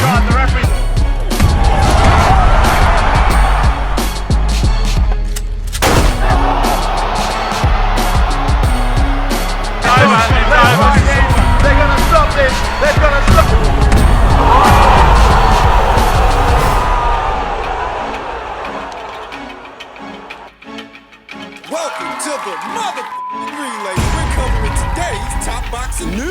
Welcome to the motherfucking relay. We're covering today's top boxing news.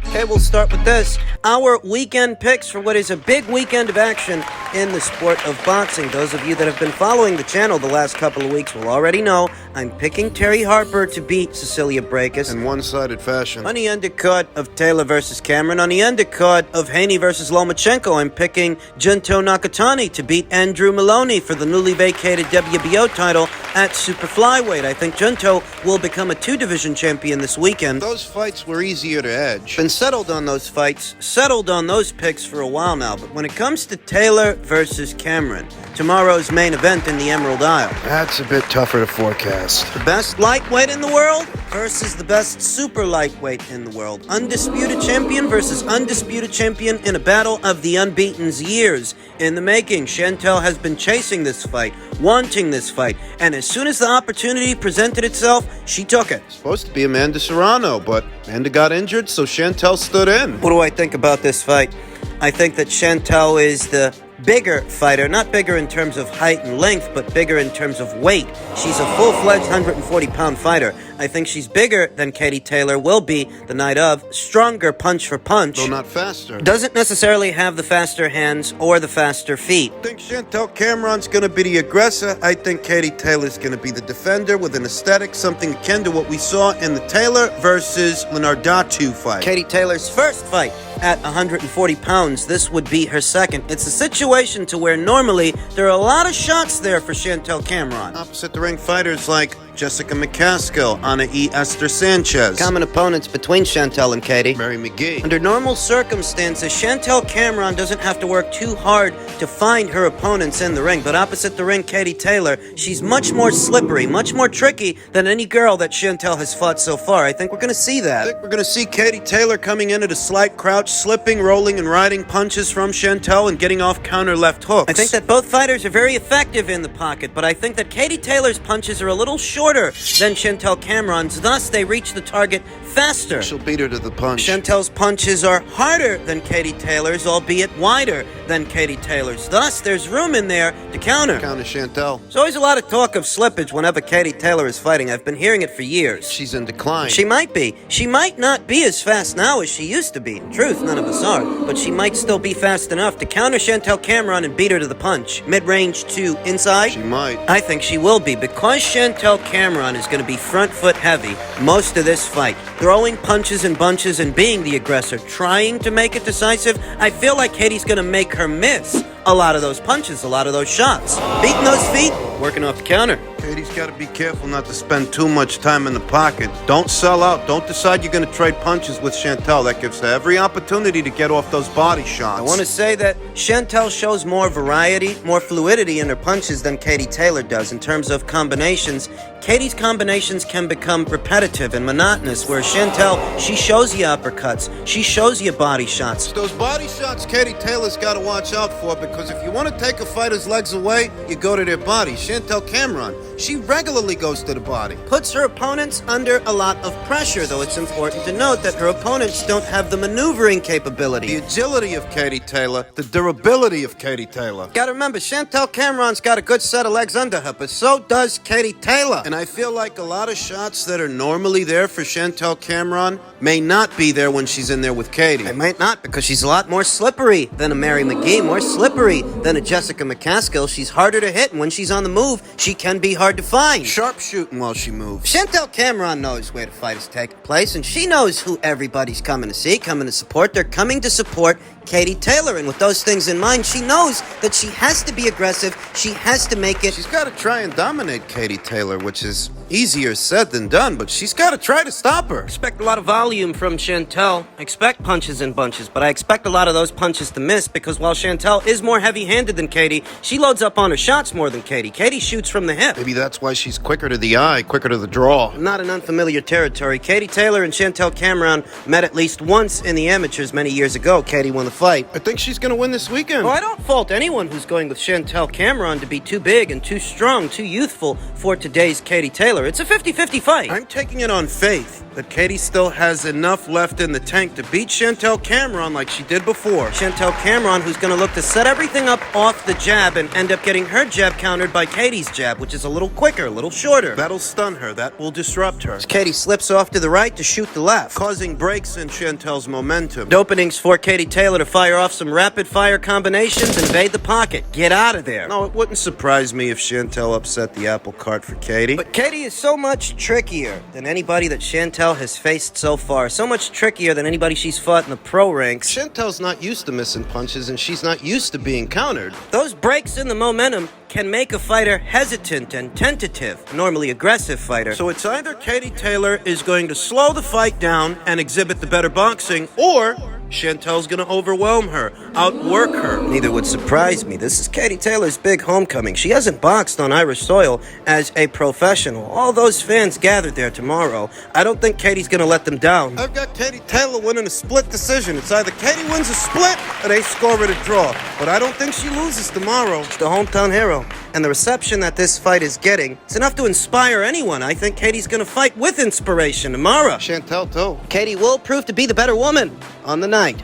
Okay, we'll start with this. Our weekend picks for what is a big weekend of action in the sport of boxing. Those of you that have been following the channel the last couple of weeks will already know I'm picking Terry Harper to beat Cecilia Brækhus in one-sided fashion. On the undercard of Taylor versus Cameron, on the undercard of Haney versus Lomachenko, I'm picking Junto Nakatani to beat Andrew Maloney for the newly vacated WBO title at Super Flyweight. I think Junto will become a two-division champion this weekend. Those fights were easier to edge. Been settled on those fights, settled on those picks for a while now, but when it comes to Taylor versus Cameron, tomorrow's main event in the Emerald Isle, that's a bit tougher to forecast. The best lightweight in the world versus the best super lightweight in the world. Undisputed champion versus undisputed champion in a battle of the unbeaten's years in the making. Chantel has been chasing this fight, wanting this fight, and as soon as the opportunity presented itself, she took it. Supposed to be Amanda Serrano, but Amanda got injured, so Chantel stood in. What do I think about this fight? I think that Chantel is the bigger fighter, not bigger in terms of height and length, but bigger in terms of weight. She's a full-fledged 140-pound fighter. I think she's bigger than Katie Taylor will be the night of. Stronger punch for punch. Though not faster. Doesn't necessarily have the faster hands or the faster feet. I think Chantel Cameron's going to be the aggressor. I think Katie Taylor's going to be the defender with an aesthetic, something akin to what we saw in the Taylor versus Lenardatu fight. Katie Taylor's first fight at 140 pounds. This would be her second. It's a situation to where normally there are a lot of shots there for Chantel Cameron. Opposite the ring fighters like Jessica McCaskill, Ana E. Esther Sanchez. Common opponents between Chantel and Katie. Mary McGee. Under normal circumstances, Chantel Cameron doesn't have to work too hard to find her opponents in the ring, but opposite the ring, Katie Taylor, she's much more slippery, much more tricky than any girl that Chantel has fought so far. I think we're going to see that. I think we're going to see Katie Taylor coming in at a slight crouch, slipping, rolling, and riding punches from Chantel and getting off counter left hooks. I think that both fighters are very effective in the pocket, but I think that Katie Taylor's punches are a little shorter than Chantel Cameron's, thus they reach the target faster. She'll beat her to the punch. Chantel's punches are harder than Katie Taylor's, albeit wider than Katie Taylor's. Thus, there's room in there to counter. Counter Chantel. There's always a lot of talk of slippage whenever Katie Taylor is fighting. I've been hearing it for years. She's in decline. She might be. She might not be as fast now as she used to be. In truth, none of us are. But she might still be fast enough to counter Chantel Cameron and beat her to the punch. Mid-range to inside? She might. I think she will be, because Chantel Cameron is going to be front foot heavy most of this fight. Throwing punches and bunches and being the aggressor, trying to make it decisive. I feel like Katie's going to make her miss a lot of those punches, a lot of those shots. Beating those feet, working off the counter. Katie's got to be careful not to spend too much time in the pocket. Don't sell out. Don't decide you're going to trade punches with Chantel. That gives her every opportunity to get off those body shots. I want to say that Chantel shows more variety, more fluidity in her punches than Katie Taylor does in terms of combinations. Katie's combinations can become repetitive and monotonous, whereas Chantel, she shows you uppercuts. She shows you body shots. Those body shots Katie Taylor's got to watch out for, because if you want to take a fighter's legs away, you go to their body. Chantel Cameron, she regularly goes to the body. Puts her opponents under a lot of pressure, though it's important to note that her opponents don't have the maneuvering capability. The agility of Katie Taylor, the durability of Katie Taylor. Gotta remember, Chantel Cameron's got a good set of legs under her, but so does Katie Taylor. And I feel like a lot of shots that are normally there for Chantel Cameron may not be there when she's in there with Katie. They might not, because she's a lot more slippery than a Mary McGee, more slippery than a Jessica McCaskill. She's harder to hit, and when she's on the move, she can be hard to find. Sharp shooting while she moves. Chantel Cameron knows where the fight is taking place, and she knows who everybody's coming to see, coming to support. They're coming to support Katie Taylor, and with those things in mind, she knows that she has to be aggressive. She has to make it. She's got to try and dominate Katie Taylor, which is Easier said than done, but she's got to try to stop her. Expect a lot of volume from Chantel. I expect punches in bunches, but I expect a lot of those punches to miss because while Chantel is more heavy-handed than Katie, she loads up on her shots more than Katie. Katie shoots from the hip. Maybe that's why she's quicker to the eye, quicker to the draw. Not in unfamiliar territory. Katie Taylor and Chantel Cameron met at least once in the amateurs many years ago. Katie won the fight. I think she's going to win this weekend. Well, I don't fault anyone who's going with Chantel Cameron to be too big and too strong, too youthful for today's Katie Taylor. It's a 50-50 fight. I'm taking it on faith that Katie still has enough left in the tank to beat Chantel Cameron like she did before. Chantel Cameron, who's going to look to set everything up off the jab and end up getting her jab countered by Katie's jab, which is a little quicker, a little shorter. That'll stun her. That will disrupt her. Katie slips off to the right to shoot the left, Causing breaks in Chantel's momentum. openings for Katie Taylor to fire off some rapid-fire combinations and evade the pocket. Get out of there. No, it wouldn't surprise me if Chantel upset the apple cart for Katie. But Katie is so much trickier than anybody that Chantel has faced so far. So much trickier than anybody she's fought in the pro ranks. Chantel's not used to missing punches, and she's not used to being countered. Those breaks in the momentum can make a fighter hesitant and tentative, a normally aggressive fighter. So it's either Katie Taylor is going to slow the fight down and exhibit the better boxing, or Chantel's going to overwhelm her, outwork her. Neither would surprise me. This is Katie Taylor's big homecoming. She hasn't boxed on Irish soil as a professional. All those fans gathered there tomorrow. I don't think Katie's going to let them down. I've got Katie Taylor winning a split decision. It's either Katie wins a split or they score it a draw. But I don't think she loses tomorrow. She's the hometown hero. And the reception that this fight is getting, it's enough to inspire anyone. I think Katie's going to fight with inspiration tomorrow. Chantel, too. Katie will prove to be the better woman on the night.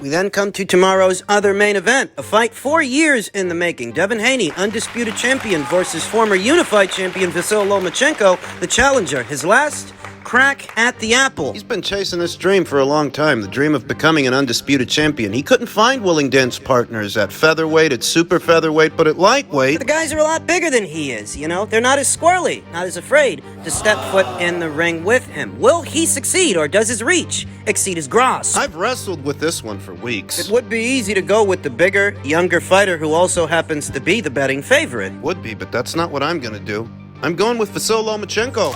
We then come to tomorrow's other main event, a fight 4 years in the making. Devin Haney, undisputed champion, versus former unified champion Vasyl Lomachenko, the challenger. His last crack at the apple. He's been chasing this dream for a long time, the dream of becoming an undisputed champion. He couldn't find willing dance partners at featherweight, at super featherweight, but at lightweight. The guys are a lot bigger than he is, you know? They're not as squirrely, not as afraid to step foot in the ring with him. Will he succeed, or does his reach exceed his grasp? I've wrestled with this one for weeks. It would be easy to go with the bigger, younger fighter who also happens to be the betting favorite. Would be, but that's not what I'm going to do. I'm going with Vasyl Lomachenko.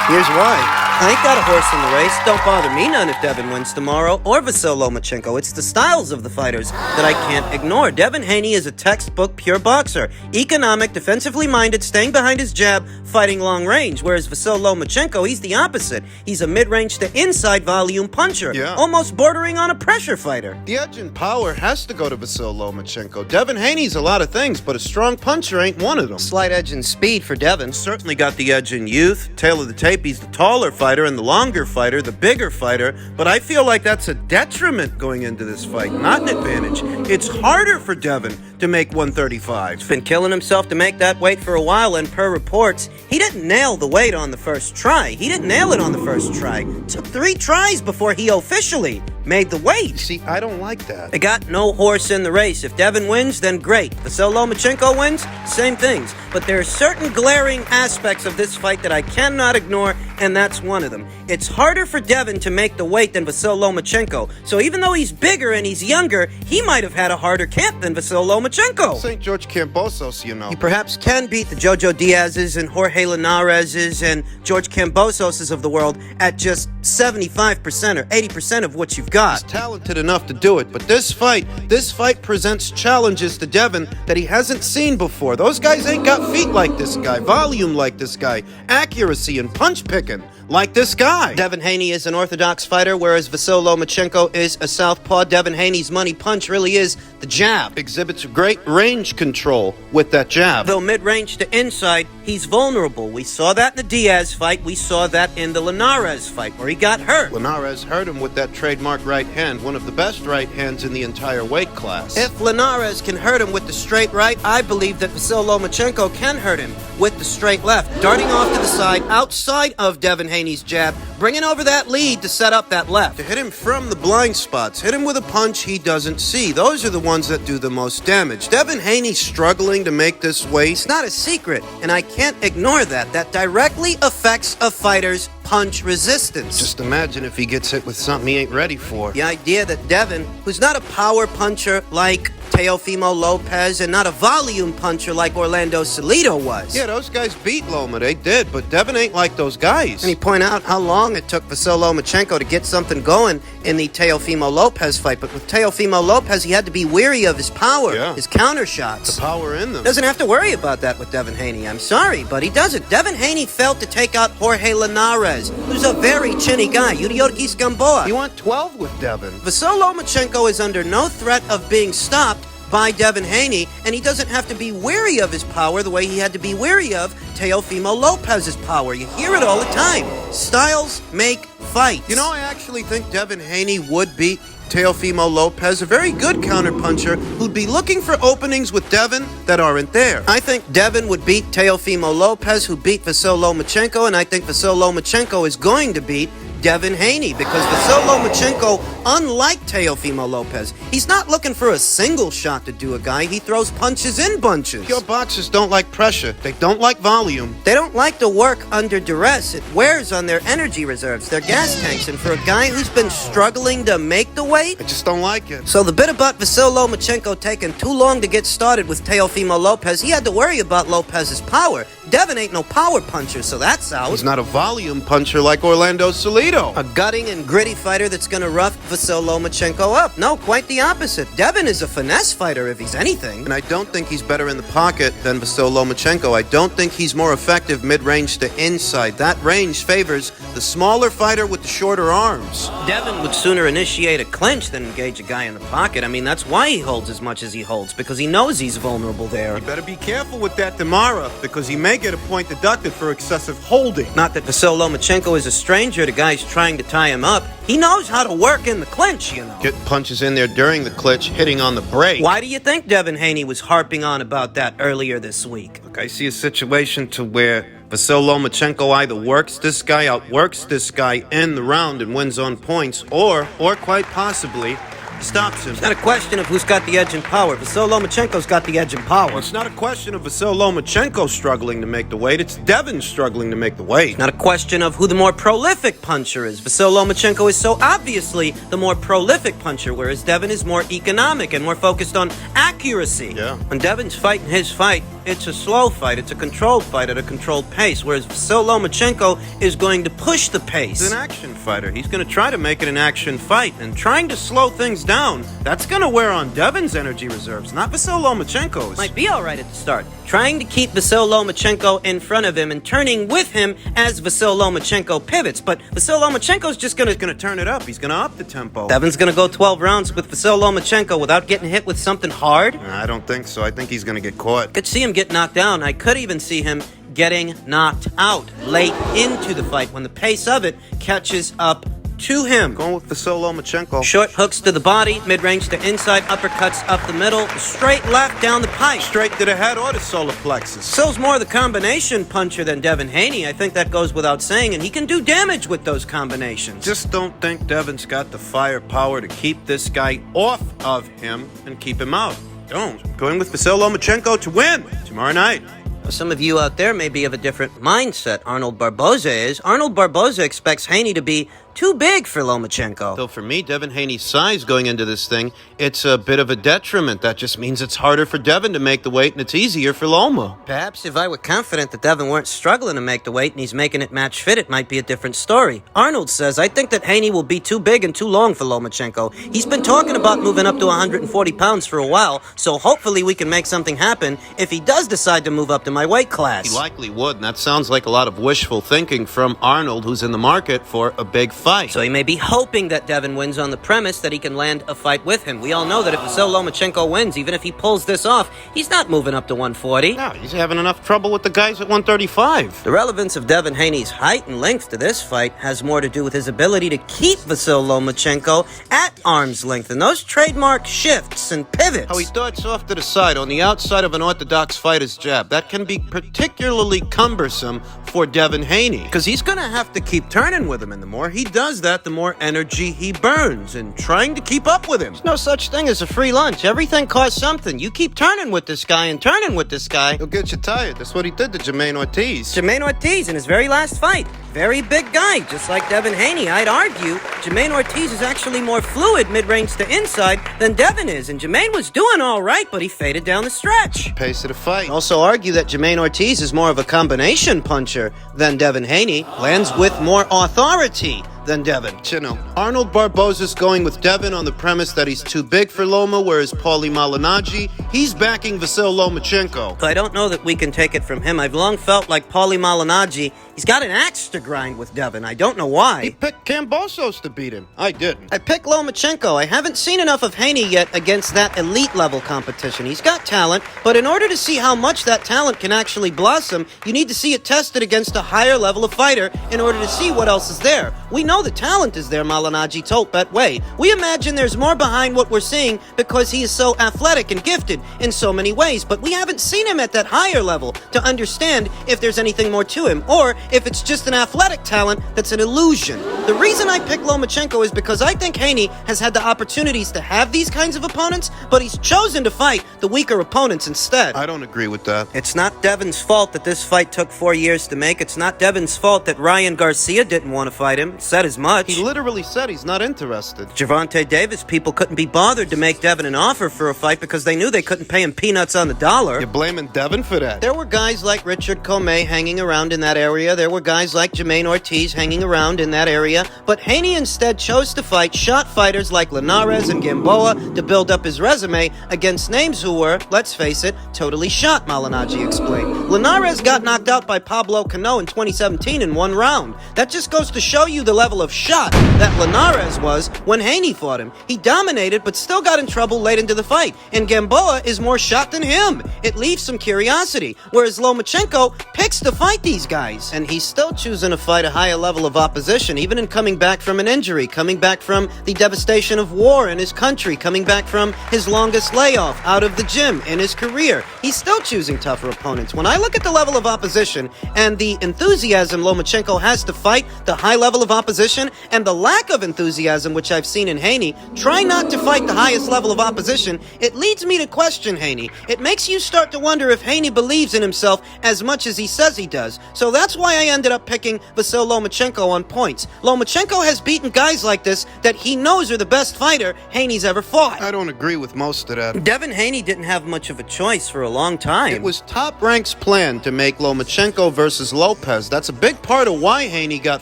Here's why. I ain't got a horse in the race. Don't bother me none if Devin wins tomorrow, or Vasyl Lomachenko. It's the styles of the fighters that I can't ignore. Devin Haney is a textbook pure boxer. Economic, defensively minded, staying behind his jab, fighting long range. Whereas Vasyl Lomachenko, he's the opposite. He's a mid-range to inside volume puncher. Yeah. Almost bordering on a pressure fighter. The edge in power has to go to Vasyl Lomachenko. Devin Haney's a lot of things, but a strong puncher ain't one of them. Slight edge in speed for Devin. Certainly got the edge in youth. Tail of the tape, he's the taller fighter and the longer fighter, the bigger fighter. But I feel like that's a detriment going into this fight, not an advantage. It's harder for Devin to make 135. He's been killing himself to make that weight for a while, and per reports, he didn't nail the weight on the first try. He didn't nail it on the first try. It took 3 tries before he officially made the weight. See, I don't like that. I got no horse in the race. If Devin wins, then great. Vasyl Lomachenko wins, same things. But there are certain glaring aspects of this fight that I cannot ignore, and that's one of them. It's harder for Devin to make the weight than Vasyl Lomachenko. So even though he's bigger and he's younger, he might have had a harder camp than Vasyl Lomachenko. St. George Cambosos, you know. He perhaps can beat the Jojo Diaz's and Jorge Linares's and George Cambosos's of the world at just 75% or 80% of what you've got. He's talented enough to do it, but this fight presents challenges to Devin that he hasn't seen before. Those guys ain't got feet like this guy, volume like this guy, accuracy and punch picking like this guy. Devin Haney is an orthodox fighter, whereas Vasyl Lomachenko is a southpaw. Devin Haney's money punch really is the jab. Exhibits great range control with that jab. Though mid-range to inside, he's vulnerable. We saw that in the Diaz fight. We saw that in the Linares fight, where he got hurt. Linares hurt him with that trademark right hand, one of the best right hands in the entire weight class. If Linares can hurt him with the straight right, I believe that Vasyl Lomachenko can hurt him with the straight left. Darting off to the side, outside of Devin Haney's jab, bringing over that lead to set up that left. To hit him from the blind spots, hit him with a punch he doesn't see. Those are the ones that do the most damage. Devin Haney's struggling to make this weight. It's not a secret, and I can't ignore that. That directly affects a fighter's punch resistance. Just imagine if he gets hit with something he ain't ready for. The idea that Devin, who's not a power puncher like Teofimo Lopez and not a volume puncher like Orlando Salido was. Yeah, those guys beat Loma, they did, but Devin ain't like those guys. And he pointed out how long it took Vasyl Lomachenko to get something going in the Teofimo Lopez fight. But with Teofimo Lopez, he had to be weary of his power, his counter shots. The power in them. Doesn't have to worry about that with Devin Haney. I'm sorry, but he doesn't. Devin Haney failed to take out Jorge Linares, who's a very chinny guy. Yuriorkis Gamboa. You want 12 with Devin. Vasyl Lomachenko is under no threat of being stopped by Devin Haney, and he doesn't have to be wary of his power the way he had to be wary of Teofimo Lopez's power. You hear it all the time. Styles make fights. You know, I actually think Devin Haney would beat Teofimo Lopez, a very good counterpuncher who'd be looking for openings with Devin that aren't there. I think Devin would beat Teofimo Lopez, who beat Vasyl Lomachenko, and I think Vasyl Lomachenko is going to beat Devin Haney, because Vasyl Lomachenko, unlike Teofimo Lopez, he's not looking for a single shot to do a guy. He throws punches in bunches. Pure boxers don't like pressure. They don't like volume. They don't like to work under duress. It wears on their energy reserves, their gas tanks. And for a guy who's been struggling to make the weight, I just don't like it. so the bit about Vasyl Lomachenko taking too long to get started with Teofimo Lopez, he had to worry about Lopez's power. Devin ain't no power puncher, so that's out. He's not a volume puncher like Orlando Salido. A gutting and gritty fighter that's going to rough Vasyl Lomachenko up. No, quite the opposite. Devin is a finesse fighter if he's anything. And I don't think he's better in the pocket than Vasyl Lomachenko. I don't think he's more effective mid-range to inside. That range favors the smaller fighter with the shorter arms. Devin would sooner initiate a clinch than engage a guy in the pocket. I mean, that's why he holds as much as he holds, because he knows he's vulnerable there. You better be careful with that tomorrow, because he may get a point deducted for excessive holding. Not that Vasyl Lomachenko is a stranger to guys trying to tie him up. He knows how to work in the clinch, you know. Get punches in there during the clinch, hitting on the break. Why do you think Devin Haney was harping on about that earlier this week? Look, I see a situation to where Vasyl Lomachenko either works this guy, outworks this guy in the round and wins on points, or quite possibly stops him. It's not a question of who's got the edge in power. Vasyl Lomachenko's got the edge in power. It's not a question of Vasyl Lomachenko struggling to make the weight. It's Devin struggling to make the weight. It's not a question of who the more prolific puncher is. Vasyl Lomachenko is so obviously the more prolific puncher, whereas Devin is more economic and more focused on accuracy. Yeah. When Devin's fighting his fight, it's a slow fight. It's a controlled fight at a controlled pace, whereas Vasyl Lomachenko is going to push the pace. He's an action fighter. He's going to try to make it an action fight, and trying to slow things down, that's going to wear on Devin's energy reserves, not Vasyl Lomachenko's. Might be all right at the start. Trying to keep Vasyl Lomachenko in front of him and turning with him as Vasyl Lomachenko pivots, but Vasyl Lomachenko's just going to turn it up. He's going to up the tempo. Devin's going to go 12 rounds with Vasyl Lomachenko without getting hit with something hard? I don't think so. I think he's going to get caught. Could see him get knocked down. I could even see him getting knocked out late into the fight when the pace of it catches up to him. Going with Vasyl Lomachenko. Short hooks to the body, mid-range to inside, uppercuts up the middle, straight left down the pipe. Straight to the head or the solar plexus. Vasyl's more the combination puncher than Devin Haney. I think that goes without saying, and he can do damage with those combinations. Just don't think Devin's got the firepower to keep this guy off of him and keep him out. Don't. Going with Vasyl Lomachenko to win tomorrow night. Some of you out there may be of a different mindset. Arnold Barboza is. Arnold Barboza expects Haney to be too big for Lomachenko. So for me, Devin Haney's size going into this thing, it's a bit of a detriment. That just means it's harder for Devin to make the weight and it's easier for Loma. Perhaps if I were confident that Devin weren't struggling to make the weight and he's making it match fit, it might be a different story. Arnold says, I think that Haney will be too big and too long for Lomachenko. He's been talking about moving up to 140 pounds for a while, so hopefully we can make something happen if he does decide to move up to my weight class. He likely would, and that sounds like a lot of wishful thinking from Arnold, who's in the market for a big fight. So he may be hoping that Devin wins on the premise that he can land a fight with him. We all know that if Vasyl Lomachenko wins, even if he pulls this off, he's not moving up to 140. No, he's having enough trouble with the guys at 135. The relevance of Devin Haney's height and length to this fight has more to do with his ability to keep Vasyl Lomachenko at arm's length, and those trademark shifts and pivots. How he darts off to the side on the outside of an orthodox fighter's jab. That can be particularly cumbersome for Devin Haney, because he's going to have to keep turning with him, and the more he does that, the more energy he burns in trying to keep up with him. There's no such thing as a free lunch. Everything costs something. You keep turning with this guy and turning with this guy, he'll get you tired. That's what he did to Jermaine Ortiz. Jermaine Ortiz in his very last fight. Very big guy, just like Devin Haney. I'd argue Jermaine Ortiz is actually more fluid mid-range to inside than Devin is, and Jermaine was doing all right, but he faded down the stretch. Pace of the fight. Also argue that Jermaine Ortiz is more of a combination puncher than Devin Haney, lands with more authority than Devin. Chino. Arnold Barboza's going with Devin on the premise that he's too big for Loma, whereas Paulie Malignaggi, he's backing Vasil Lomachenko. I don't know that we can take it from him. I've long felt like Paulie Malignaggi, he's got an axe to grind with Devin. I don't know why. He picked Kambosos to beat him. I didn't. I picked Lomachenko. I haven't seen enough of Haney yet against that elite level competition. He's got talent, but in order to see how much that talent can actually blossom, you need to see it tested against a higher level of fighter in order to see what else is there. We know the talent is there, Malignaggi told Betway. We imagine there's more behind what we're seeing because he is so athletic and gifted in so many ways, but we haven't seen him at that higher level to understand if there's anything more to him, or if it's just an athletic talent that's an illusion. The reason I picked Lomachenko is because I think Haney has had the opportunities to have these kinds of opponents, but he's chosen to fight the weaker opponents instead. I don't agree with that. It's not Devin's fault that this fight took 4 years to make. It's not Devin's fault that Ryan Garcia didn't want to fight him. He said as much. He literally said he's not interested. Gervonta Davis people couldn't be bothered to make Devin an offer for a fight because they knew they couldn't pay him peanuts on the dollar. You're blaming Devin for that? There were guys like Richard Comey hanging around in that area. There were guys like Jermaine Ortiz hanging around in that area. But Haney instead chose to fight shot fighters like Linares and Gamboa to build up his resume against names who were, let's face it, totally shot, Malignaggi explained. Linares got knocked out by Pablo Cano in 2017 in one round. That just goes to show you the level of shot that Linares was when Haney fought him. He dominated, but still got in trouble late into the fight. And Gamboa is more shot than him. It leaves some curiosity. Whereas Lomachenko picks to fight these guys. And he's still choosing to fight a higher level of opposition, even in coming back from an injury, coming back from the devastation of war in his country, coming back from his longest layoff out of the gym in his career. He's still choosing tougher opponents. When I look at the level of opposition and the enthusiasm Lomachenko has to fight the high level of opposition and the lack of enthusiasm which I've seen in Haney, try not to fight the highest level of opposition, it leads me to question Haney. It makes you start to wonder if Haney believes in himself as much as he says he does. So that's why I ended up picking Vasil Lomachenko on points. Lomachenko has beaten guys like this that he knows are the best fighter Haney's ever fought. I don't agree with most of that. Devin Haney didn't have much of a choice for a long time. It was Top Rank's plan to make Lomachenko versus Lopez. That's a big part of why Haney got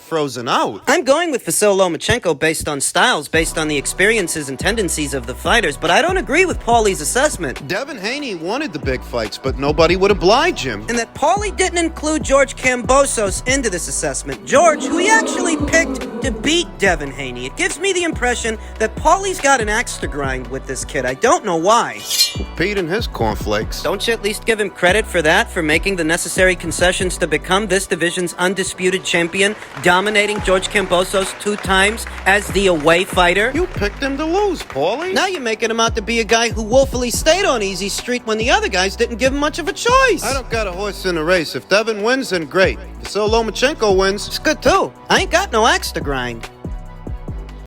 frozen out. I'm going with Vasil Lomachenko based on styles, based on the experiences and tendencies of the fighters, but I don't agree with Paulie's assessment. Devin Haney wanted the big fights, but nobody would oblige him. And that Paulie didn't include George Kambosos into this assessment. George, who he actually picked to beat Devin Haney. It gives me the impression that Paulie's got an axe to grind with this kid. I don't know why. Pete and his cornflakes. Don't you at least give him credit for that, for making the necessary concessions to become this division's undisputed champion, dominating George Kambosos 2 times as the away fighter? You picked him to lose, Paulie. Now you're making him out to be a guy who woefully stayed on easy street when the other guys didn't give him much of a choice. I don't got a horse in the race. If Devin wins, then great. If Lomachenko wins, It's good too. I ain't got no axe to grind.